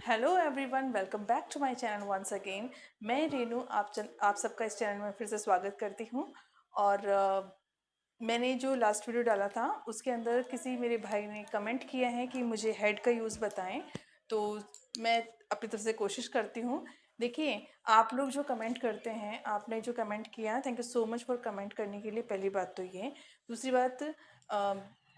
Hello everyone, welcome back to my channel once again. मैं रेनू आप सबका इस चैनल में फिर से स्वागत करती हूँ। और मैंने जो लास्ट वीडियो डाला था उसके अंदर किसी मेरे भाई ने कमेंट किया है कि मुझे हेड का यूज़ बताएं, तो मैं अपनी तरफ से कोशिश करती हूँ। देखिए, आप लोग जो कमेंट करते हैं, आपने जो कमेंट किया, thank you so much for comment करने के लिए। पहली बात तो ये। दूसरी बात,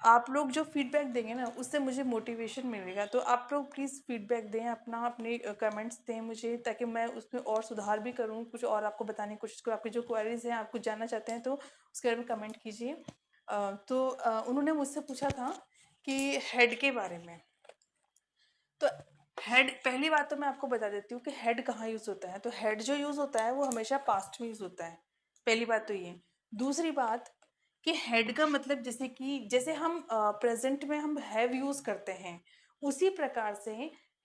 आप लोग जो फीडबैक देंगे ना, उससे मुझे मोटिवेशन मिलेगा। तो आप लोग प्लीज़ फीडबैक दें, अपने कमेंट्स दें मुझे, ताकि मैं उसमें और सुधार भी करूँ, कुछ और आपको बताने की कोशिश करूँ। आपकी जो क्वेरीज हैं, आप कुछ जानना चाहते हैं तो उसके बारे में कमेंट कीजिए। उन्होंने मुझसे पूछा था कि हेड के बारे में। तो हेड, पहली बात तो मैं आपको बता देती हूँ कि हेड कहाँ यूज़ होता है। तो हेड जो यूज़ होता है वो हमेशा पास्ट में यूज़ होता है। पहली बात तो ये। दूसरी बात कि हेड का मतलब, जैसे हम प्रेजेंट में हम हैव यूज़ करते हैं, उसी प्रकार से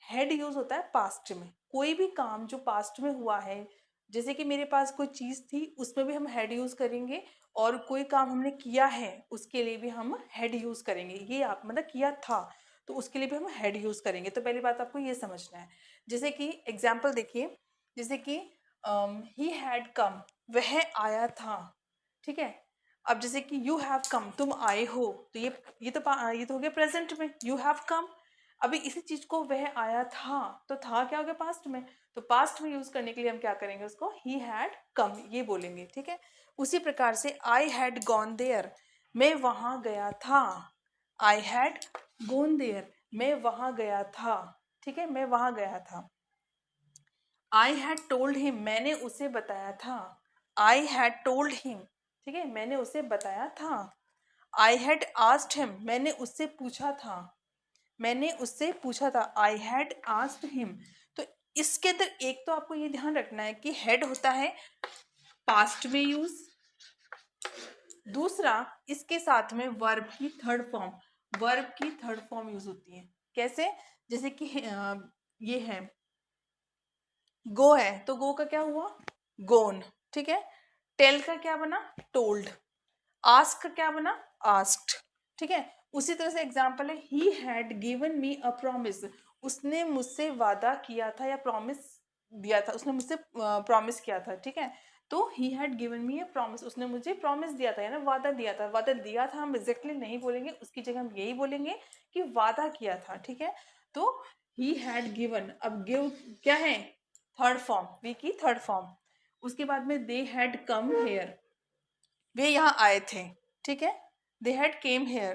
हेड यूज़ होता है पास्ट में। कोई भी काम जो पास्ट में हुआ है, जैसे कि मेरे पास कोई चीज़ थी, उसमें भी हम हेड यूज़ करेंगे। और कोई काम हमने किया है, उसके लिए भी हम हेड यूज़ करेंगे। ये आप मतलब किया था, तो उसके लिए भी हम हेड यूज़ करेंगे। तो पहली बात आपको ये समझना है। जैसे कि एग्जाम्पल देखिए, जैसे कि ही हैड कम, वह आया था। ठीक है। अब जैसे कि यू हैव कम, तुम आए हो, तो ये तो हो गया प्रेजेंट में, यू हैव कम। अभी इसी चीज को वह आया था, तो था क्या हो गया पास्ट में। तो पास्ट में यूज करने के लिए हम क्या करेंगे, उसको ही हैड कम ये बोलेंगे। ठीक है। उसी प्रकार से आई हैड गॉन देयर, मैं वहां गया था। आई हैड गॉन देयर, मैं वहां गया था। ठीक है, मैं वहां गया था। आई हैड टोल्ड हिम, मैंने उसे बताया था। आई हैड टोल्ड हिम, ठीक है, मैंने उसे बताया था। आई हैड आस्क्ड हिम, मैंने उससे पूछा था। मैंने उससे पूछा था। I had asked him. तो इसके अंदर एक तो आपको ये ध्यान रखना है कि हेड होता है पास्ट में यूज। दूसरा, इसके साथ में वर्ब की थर्ड फॉर्म यूज होती है। कैसे? जैसे कि ये है गो है, तो गो का क्या हुआ, गोन। ठीक है। टेल का क्या बना, टोल्ड। आस्क का क्या बना, आस्क्ड। ठीक है। उसी तरह से एग्जाम्पल है, he had given me a promise, उसने मुझसे वादा किया था या प्रॉमिस दिया था, उसने मुझसे प्रॉमिस किया था। ठीक है। तो he had given me a promise, उसने मुझे प्रॉमिस दिया था, यानी वादा दिया था। वादा दिया था हम एग्जैक्टली नहीं बोलेंगे, उसकी जगह हम यही बोलेंगे कि वादा किया था। ठीक है। तो ही हैड गिवन, अब गिव क्या है, थर्ड फॉर्म, वी की थर्ड फॉर्म। उसके बाद में दे हैड कम हेयर, वे यहाँ आए थे। ठीक है। दे हैड केम हेयर,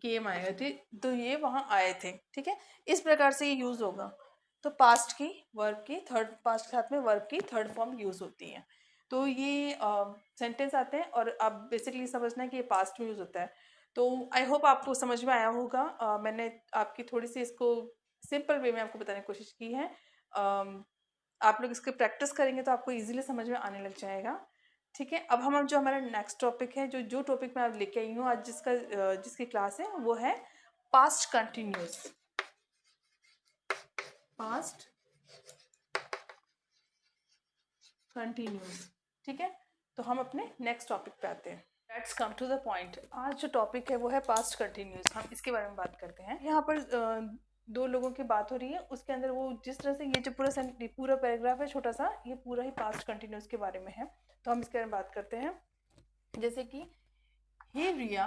केम आए थे, तो ये वहां आए थे। ठीक है। इस प्रकार से ये यूज होगा। तो पास्ट की वर्ब की थर्ड, पास्ट के साथ में वर्ब की थर्ड फॉर्म यूज होती है। तो ये सेंटेंस आते हैं, और आप बेसिकली समझना है कि ये पास्ट में यूज होता है। तो आई होप आपको समझ में आया होगा। मैंने आपकी थोड़ी सी इसको सिंपल वे में आपको बताने की कोशिश की है। आप लोग इसके प्रैक्टिस करेंगे तो आपको इजीली समझ में आने लग जाएगा। ठीक है। अब हम जो हमारा नेक्स्ट टॉपिक है, जो जो टॉपिक मैं आप लेके आई हूँ आज, जिसकी क्लास है, वो है पास्ट कंटिन्यूस। Past continuous. ठीक है। तो हम अपने नेक्स्ट टॉपिक पे आते हैं। Let's come to the point. आज जो टॉपिक है वो है पास्ट कंटिन्यूस। हम इसके बारे में बात करते हैं। यहाँ पर दो लोगों की बात हो रही है, उसके अंदर वो जिस तरह से, ये जो पूरा पैराग्राफ है छोटा सा, ये पूरा ही पास्ट कंटिन्यूस के बारे में है। तो हम इसके बारे में बात करते हैं। जैसे कि हे रिया,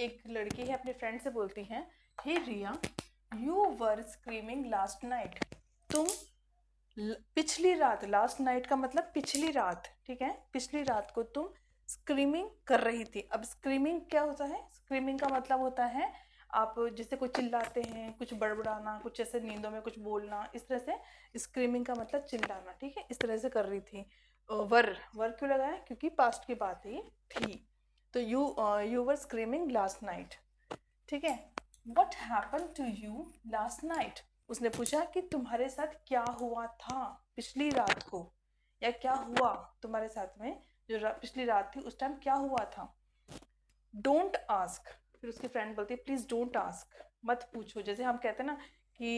एक लड़की है अपने फ्रेंड से बोलती है, hey Riya, you were screaming last night, तुम पिछली रात, लास्ट नाइट का मतलब पिछली रात। ठीक है। पिछली रात को तुम स्क्रीमिंग कर रही थी। अब स्क्रीमिंग क्या होता है, स्क्रीमिंग का मतलब होता है आप जैसे कुछ चिल्लाते हैं, कुछ बड़बड़ाना, कुछ ऐसे नींदों में कुछ बोलना, इस तरह से स्क्रीमिंग का मतलब चिल्लाना। ठीक है। इस तरह से कर रही थी। वर वर क्यों लगाया, क्योंकि पास्ट की बात ही थी। तो you were screaming last night. ठीक है। What happen to you last night, उसने पूछा कि तुम्हारे साथ क्या हुआ था पिछली रात को, या क्या हुआ तुम्हारे साथ में जो पिछली रात थी, उस टाइम क्या हुआ था। डोंट आस्क, फिर उसकी फ्रेंड बोलती है प्लीज डोंट आस्क, मत पूछो। जैसे हम कहते हैं ना कि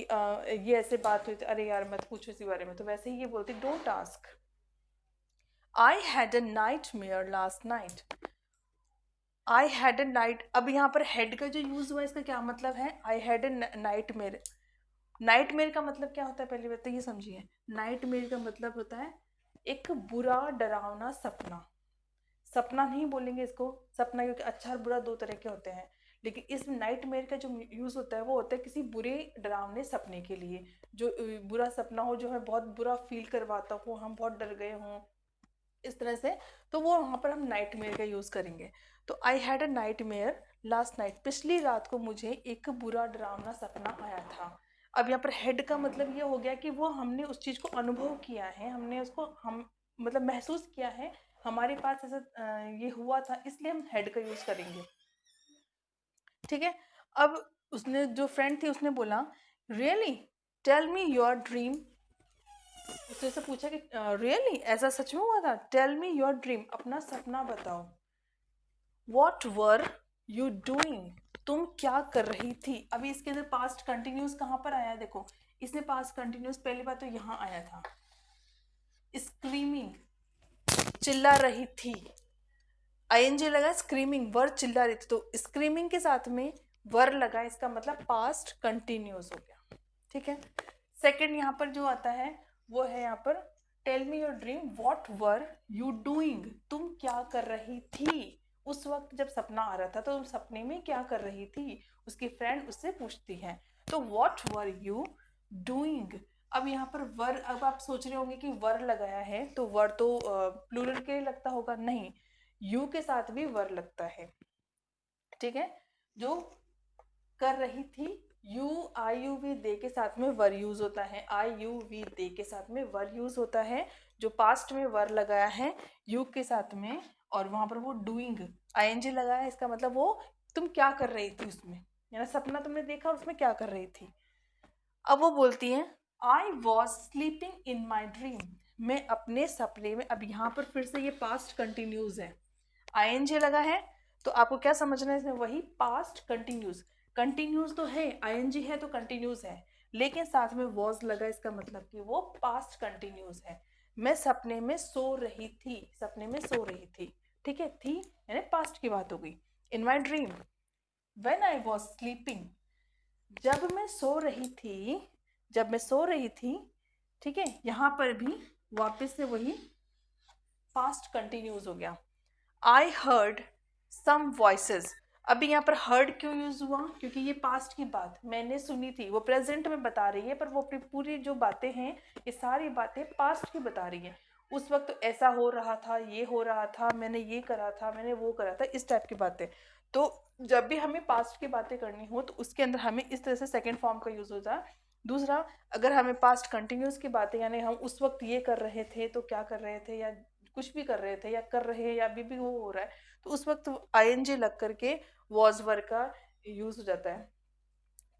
ये ऐसे बात हुई थी, अरे यार मत पूछो इसी बारे में, तो वैसे ही ये बोलती don't ask. I had a night mayor last night, I had a night, अब यहाँ पर हेड का जो यूज हुआ, इसका क्या मतलब है, I had a night mayor. Nightmare का मतलब क्या होता है पहले बात तो ये समझिए। नाइटमेयर का मतलब होता है एक बुरा डरावना सपना। सपना नहीं बोलेंगे इसको, सपना क्योंकि अच्छा और बुरा दो तरह के होते हैं, लेकिन इस नाइटमेयर का जो यूज होता है वो होता है किसी बुरे डरावने सपने के लिए। जो बुरा सपना हो, जो हमें बहुत बुरा फील करवाता हो, हम बहुत डर गए हों इस तरह से, तो वो वहाँ पर हम नाइटमेयर का यूज़ करेंगे। तो I had a nightmare last night, पिछली रात को मुझे एक बुरा डरावना सपना आया था। अब यहाँ पर हेड का मतलब ये हो गया कि वो हमने उस चीज़ को अनुभव किया है, हमने उसको हम मतलब महसूस किया है, हमारे पास ऐसा ये हुआ था, इसलिए हम हेड का यूज़ करेंगे। ठीक है। अब उसने जो फ्रेंड थी उसने बोला, really tell me your dream. उसने से पूछा कि रियली ऐसा सच में हुआ था, टेल मी योर ड्रीम, अपना सपना बताओ। वॉट वर यू डूइंग, तुम क्या कर रही थी। अभी इसके अंदर पास्ट कंटिन्यूस कहाँ पर आया है, देखो इसने पास्ट कंटिन्यूस पहली बात तो यहाँ आया था, स्क्रीमिंग चिल्ला रही थी, आईएनजी लगा, स्क्रीमिंग वर चिल्ला रही थी, तो स्क्रीमिंग के साथ में वर लगा, इसका मतलब पास्ट कंटिन्यूस हो गया। ठीक है। सेकंड यहाँ पर जो आता है वो है यहाँ पर tell me your dream what were you doing, तुम क्या कर रही थी उस वक्त जब सपना आ रहा था, तो तुम सपने में क्या कर रही थी, उसकी फ्रेंड उससे पूछती है। तो व्हाट वर यू डूइंग। अब यहाँ पर वर, अब आप सोच रहे होंगे कि वर लगाया है तो वर तो प्लूरल के लिए लगता होगा, नहीं, यू के साथ भी वर लगता है। ठीक है। जो कर रही थी, यू आई यू वी दे के साथ में वर यूज होता है, आई यू वी दे के साथ में वर यूज होता है। जो पास्ट में वर लगाया है यू के साथ में, और वहां पर वो डूइंग आईएनजी लगाया है, इसका मतलब वो तुम क्या कर रही थी उसमें, यानी सपना तुमने देखा और उसमें क्या कर रही थी। अब वो बोलती है, I was sleeping in my dream, मैं अपने सपने में, अब यहाँ पर फिर से ये पास्ट कंटिन्यूज है, आईएनजी लगा है, तो आपको क्या समझना है इसमें, वही पास्ट कंटिन्यूस। कंटिन्यूस तो है, आईएनजी है तो कंटिन्यूस है, लेकिन साथ में वॉज लगा, इसका मतलब कि वो पास्ट कंटिन्यूस है। मैं सपने में सो रही थी, सपने में सो रही थी। ठीक है, थी यानी पास्ट की बात हो गई। In my dream when I was sleeping, जब मैं सो रही थी, जब मैं सो रही थी। ठीक है, यहाँ पर भी वापस से वही पास्ट कंटिन्यूस हो गया। आई हर्ड सम वॉइसेस, अभी यहाँ पर हर्ड क्यों यूज हुआ, क्योंकि ये पास्ट की बात मैंने सुनी थी, वो प्रेजेंट में बता रही है, पर वो अपनी पूरी जो बातें हैं ये सारी बातें पास्ट की बता रही है। उस वक्त तो ऐसा हो रहा था, ये हो रहा था, मैंने ये करा था, मैंने वो करा था, इस टाइप की बातें। तो जब भी हमें पास्ट की बातें करनी हो तो उसके अंदर हमें इस तरह से सेकेंड फॉर्म का यूज होता है। दूसरा, अगर हमें पास्ट कंटिन्यूस की बातें, यानी हम उस वक्त ये कर रहे थे तो क्या कर रहे थे, या कुछ भी कर रहे थे या कर रहे हैं या अभी भी वो हो रहा है, तो उस वक्त आईएनजी लग करके वॉज वर्ब का यूज हो जाता है।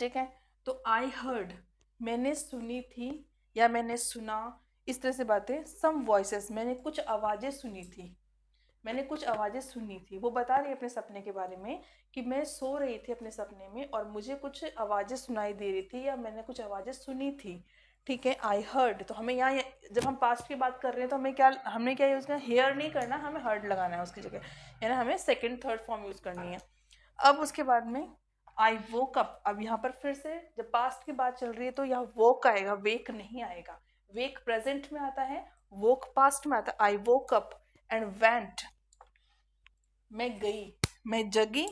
ठीक है। तो आई हर्ड, मैंने सुनी थी या मैंने सुना, इस तरह से बातें। सम वॉइसेस, मैंने कुछ आवाजें सुनी थी, मैंने कुछ आवाजें सुनी थी, वो बता रही है अपने सपने के बारे में कि मैं सो रही थी अपने सपने में और मुझे कुछ आवाजें सुनाई दे रही थी या मैंने कुछ आवाजें सुनी थी। ठीक है, आई हर्ड, तो हमें यहाँ जब हम पास्ट की बात कर रहे हैं तो हमें क्या, हमने क्या यूज़ करना, हेयर नहीं करना, हमें हर्ड लगाना है उसकी जगह, यानी हमें सेकेंड थर्ड फॉर्म यूज़ करनी है। अब उसके बाद में आई वोक अप, अब यहाँ पर फिर से जब पास्ट की बात चल रही है तो यहाँ वोक आएगा, वेक नहीं आएगा। वेक प्रेजेंट में आता है, वोक पास्ट में आता है। आई वोक अप एंड वेंट, मैं गई, मैं जगी,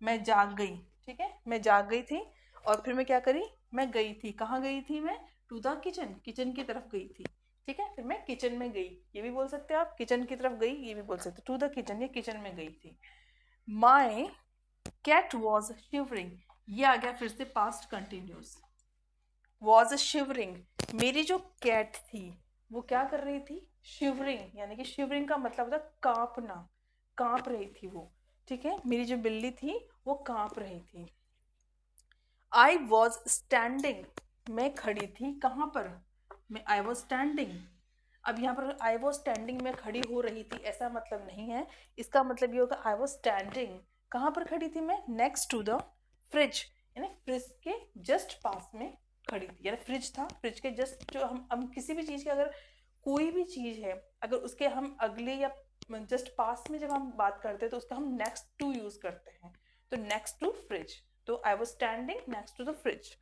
मैं जाग गई। ठीक है, मैं जाग गई थी और फिर मैं क्या करी, मैं गई थी, कहाँ गई थी मैं, टू द किचन, किचन की तरफ गई थी। ठीक है, फिर मैं किचन में गई, ये भी बोल सकते हो आप, किचन की तरफ गई ये भी बोल सकते हो, टू द किचन, ये किचन में गई थी। माई कैट वॉज शिवरिंग, ये आ गया फिर से पास्ट कंटिन्यूस। वॉज शिवरिंग, मेरी जो कैट थी वो क्या कर रही थी, शिवरिंग, यानी कि शिवरिंग का मतलब होता कांपना, कांप रही थी वो। ठीक है, मेरी जो बिल्ली थी वो कांप रही थी। आई वॉज स्टैंडिंग, मैं खड़ी थी, कहाँ पर, मैं आई वॉज स्टैंडिंग। अब यहाँ पर आई वॉज स्टैंडिंग में खड़ी हो रही थी ऐसा मतलब नहीं है, इसका मतलब ये होगा आई वॉज स्टैंडिंग, कहाँ पर खड़ी थी मैं, नेक्स्ट टू द फ्रिज, यानी फ्रिज के जस्ट पास में खड़ी थी, यानी फ्रिज था, फ्रिज के जस्ट, जो हम किसी भी चीज़ की, अगर कोई भी चीज़ है अगर उसके हम अगले या जस्ट पास में जब हम बात करते हैं तो उसका हम नेक्स्ट टू यूज़ करते हैं, तो नेक्स्ट टू फ्रिज, तो I was standing next to the fridge.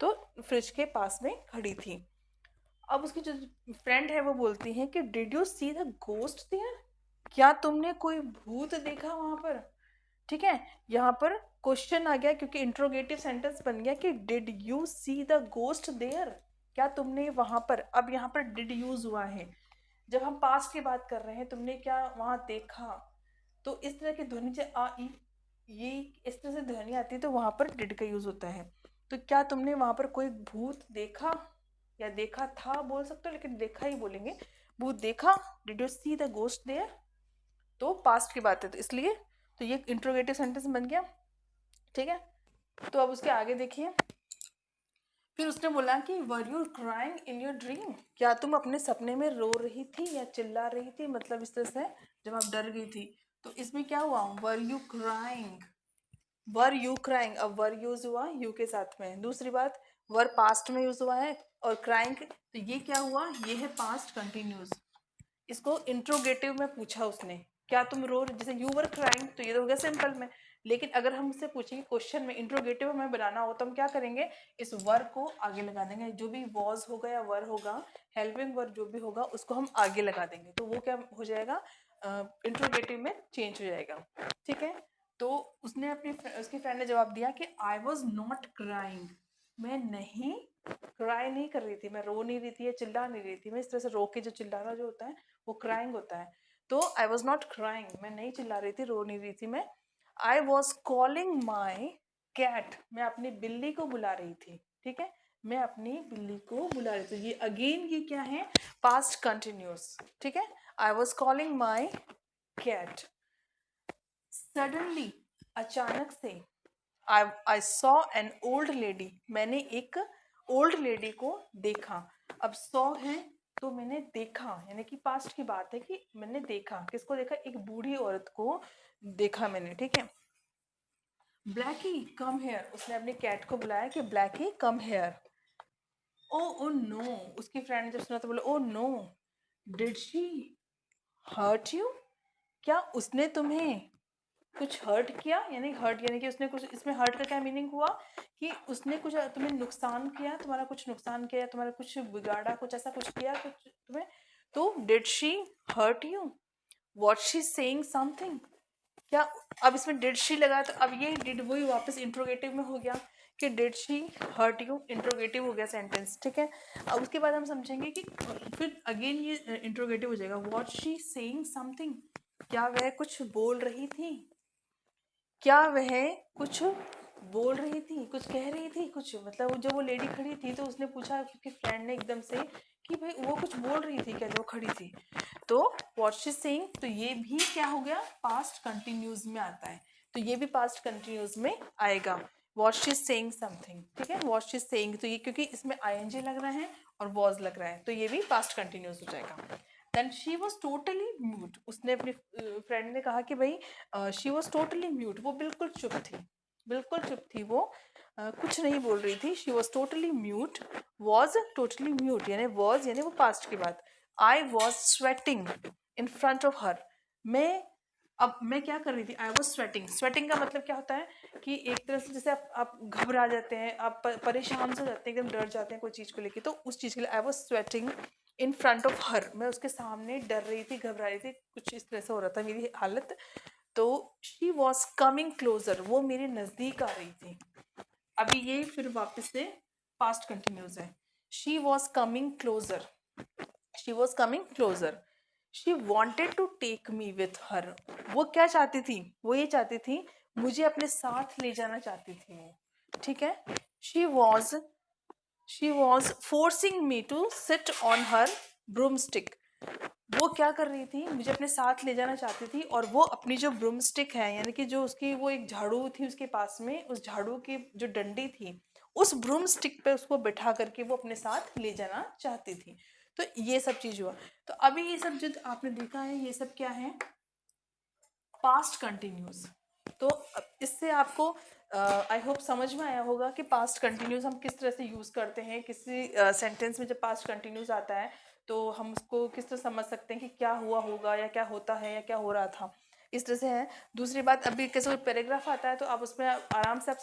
तो फ्रिज के पास में खड़ी थी। अब उसकी जो फ्रेंड है वो बोलती है कि did you see the ghost there, क्या तुमने कोई भूत देखा वहां पर। ठीक है, यहाँ पर क्वेश्चन आ गया क्योंकि इंट्रोगेटिव सेंटेंस बन गया कि did you see the ghost there, क्या तुमने वहां पर। अब यहाँ पर डिड यूज हुआ है, जब हम पास्ट की बात कर रहे हैं, तुमने क्या वहां देखा, तो इस तरह की ध्वनि से आ ई, ये इस तरह से ध्वनि आती है तो वहां पर डिड का यूज होता है। तो क्या तुमने वहां पर कोई भूत देखा, या देखा था बोल सकते हो, लेकिन देखा ही बोलेंगे। भूत देखा, did you see the ghost there, तो पास्ट की बात है तो इसलिए तो ये इंट्रोगेटिव सेंटेंस बन गया। ठीक है, तो अब उसके आगे देखिए। फिर उसने बोला कि were you crying in your dream, क्या तुम अपने सपने में रो रही थी या चिल्ला रही थी, मतलब इस तरह से जब आप डर गई थी। तो इसमें क्या हुआ, were you crying, were you crying, अब वर यूज हुआ यू के साथ में। दूसरी बात, वर पास्ट में यूज हुआ है, और क्राइंग, तो ये क्या हुआ, ये है पास्ट कंटिन्यूस। इसको इंट्रोगेटिव में पूछा उसने, क्या तुम रो, जैसे यू वर क्राइंग तो ये तो हो गया सिंपल में। लेकिन अगर हम इससे पूछेंगे क्वेश्चन में इंट्रोगेटिव हमें बनाना हो तो हम क्या करेंगे, इस वर को आगे लगा देंगे, जो भी वॉज होगा या वर होगा, हेल्पिंग वर्ब जो भी होगा उसको हम आगे लगा देंगे, तो वो क्या हो जाएगा, इंट्रोगेटिव में चेंज हो जाएगा। ठीक है, तो उसने उसकी फ्रेंड ने जवाब दिया कि आई वॉज नॉट क्राइंग, मैं नहीं क्राई नहीं कर रही थी, मैं रो नहीं रही थी या चिल्ला नहीं रही थी। मैं इस तरह से रो के जो चिल्लाना जो होता है वो क्राइंग होता है। तो आई वॉज नॉट क्राइंग, मैं नहीं चिल्ला रही थी, रो नहीं रही थी मैं। I was calling my cat, मैं अपनी बिल्ली को बुला रही थी। ठीक है, मैं अपनी बिल्ली को बुला रही थी। ये अगेन ये क्या है, पास्ट कंटिन्यूस। ठीक है, I was calling my cat. Suddenly, अचानक से, I saw an old lady, मैंने एक ओल्ड लेडी को देखा। अब सॉ है तो मैंने देखा, यानी कि पास्ट की बात है कि मैंने देखा, किसको देखा, एक बूढ़ी औरत को देखा मैंने। ठीक है, ब्लैकी कम हेयर, उसने अपने कैट को बुलाया कि Blackie come here. Oh oh no, उसकी फ्रेंड ने जब सुना तो बोला oh no, did she hurt you, क्या उसने तुम्हें कुछ हर्ट किया, यानी हर्ट यानी कि उसने कुछ, इसमें हर्ट का क्या मीनिंग हुआ कि उसने कुछ तुम्हें नुकसान किया, तुम्हारा कुछ नुकसान किया, तुम्हारा कुछ बिगाड़ा, कुछ ऐसा कुछ किया कुछ तुम्हें। तो did she hurt you, what she saying something, क्या, अब इसमें डिड शी लगा तो अब ये डिड वही वापस इंट्रोगेटिव में हो गया कि did she hurt you, interrogative हो गया सेंटेंस। ठीक है, अब उसके बाद हम समझेंगे कि फिर अगेन ये इंट्रोगेटिव हो जाएगा, वॉट शी सेइंग समथिंग, क्या वह कुछ बोल रही थी, क्या वह कुछ बोल रही थी, कुछ कह रही थी, कुछ मतलब जब वो लेडी खड़ी थी तो उसने पूछा, उसकी फ्रेंड ने एकदम से कि भाई वो कुछ बोल रही थी क्या जो खड़ी थी। तो व्हाट शी सेइंग, तो ये भी क्या हो गया, पास्ट कंटिन्यूज में आता है, तो ये भी पास्ट कंटिन्यूज में आएगा, व्हाट शी सेइंग समथिंग। ठीक है, व्हाट शी सेइंग, तो ये क्योंकि इसमें आईएनजी लग रहा है और वॉज लग रहा है तो ये भी पास्ट कंटिन्यूस हो जाएगा। Then she was totally mute, उसने अपनी फ्रेंड ने कहा कि भाई शी वॉज टोटली म्यूट, वो बिल्कुल चुप थी, बिल्कुल चुप थी वो, कुछ नहीं बोल रही थी। She was totally mute, was totally mute, यानी वॉज यानी वो पास्ट की बात। I was sweating in front of her, मैं, अब मैं क्या कर रही थी, आई वॉज स्वेटिंग, स्वेटिंग का मतलब क्या होता है कि एक तरह से जैसे आप घबरा जाते हैं, आप परेशान से हो जाते हैं, एकदम डर जाते हैं कोई चीज़ को लेके, तो उस चीज़ के लिए I was sweating in front of her, मैं उसके सामने डर रही थी, घबरा रही थी, कुछ इस तरह से हो रहा था मेरी हालत। तो शी वॉज कमिंग क्लोजर, वो मेरे नज़दीक आ रही थी। अभी ये फिर वापस से पास्ट कंटिन्यूस है, she was coming closer, she was coming closer, she wanted to take me with her, वो क्या चाहती थी, वो ये चाहती थी मुझे अपने साथ ले जाना चाहती थी वो। ठीक है, she was forcing me to sit on her broomstick, वो क्या कर रही थी, मुझे अपने साथ ले जाना चाहती थी, और वो अपनी जो ब्रूमस्टिक है, यानी कि जो उसकी वो एक झाड़ू थी उसके पास में, उस झाड़ू की जो डंडी थी उस ब्रूमस्टिक पे उसको बिठा करके वो अपने साथ ले जाना चाहती थी। तो ये सब चीज हुआ। तो अभी ये सब जो आपने देखा है ये सब क्या है, पास्ट कंटिन्यूस। तो इससे आपको आई होप समझ में आया होगा कि पास्ट कंटिन्यूस हम किस तरह से यूज़ करते हैं, किसी सेंटेंस में जब पास्ट कंटिन्यूस आता है तो हम उसको किस तरह समझ सकते हैं कि क्या हुआ होगा या क्या होता है या क्या हो रहा था। इस तरह से है। दूसरी बात, अभी कैसे कोई पैराग्राफ आता है तो आप उसमें आराम से आप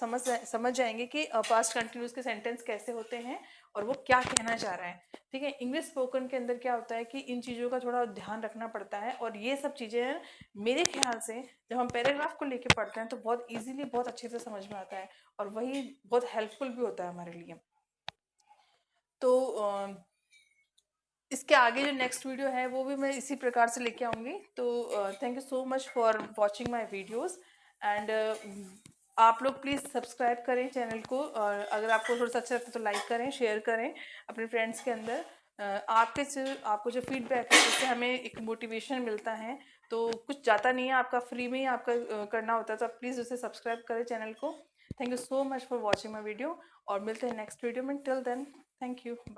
समझ जाएंगे कि पास्ट कंटिन्यूस के सेंटेंस कैसे होते हैं और वो क्या कहना चाह रहा है। ठीक है, इंग्लिश स्पोकन के अंदर क्या होता है कि इन चीज़ों का थोड़ा ध्यान रखना पड़ता है, और ये सब चीज़ें मेरे ख्याल से जब हम पैराग्राफ को लेके पढ़ते हैं तो बहुत इजीली, बहुत अच्छे से समझ में आता है, और वही बहुत हेल्पफुल भी होता है हमारे लिए। तो इसके आगे जो नेक्स्ट वीडियो है वो भी मैं इसी प्रकार से लेके आऊँगी। तो thank you so much for watching my videos, and आप लोग प्लीज़ सब्सक्राइब करें चैनल को, और अगर आपको थोड़ा सा अच्छा लगता है तो लाइक करें, शेयर करें अपने फ्रेंड्स के अंदर। आपको जो फीडबैक है उससे हमें एक मोटिवेशन मिलता है, तो कुछ जाता नहीं है आपका, फ्री में ही आपका करना होता है, तो आप प्लीज़ उसे सब्सक्राइब करें चैनल को। Thank you so much for watching my video, और मिलते हैं नेक्स्ट वीडियो में। Till then, thank you.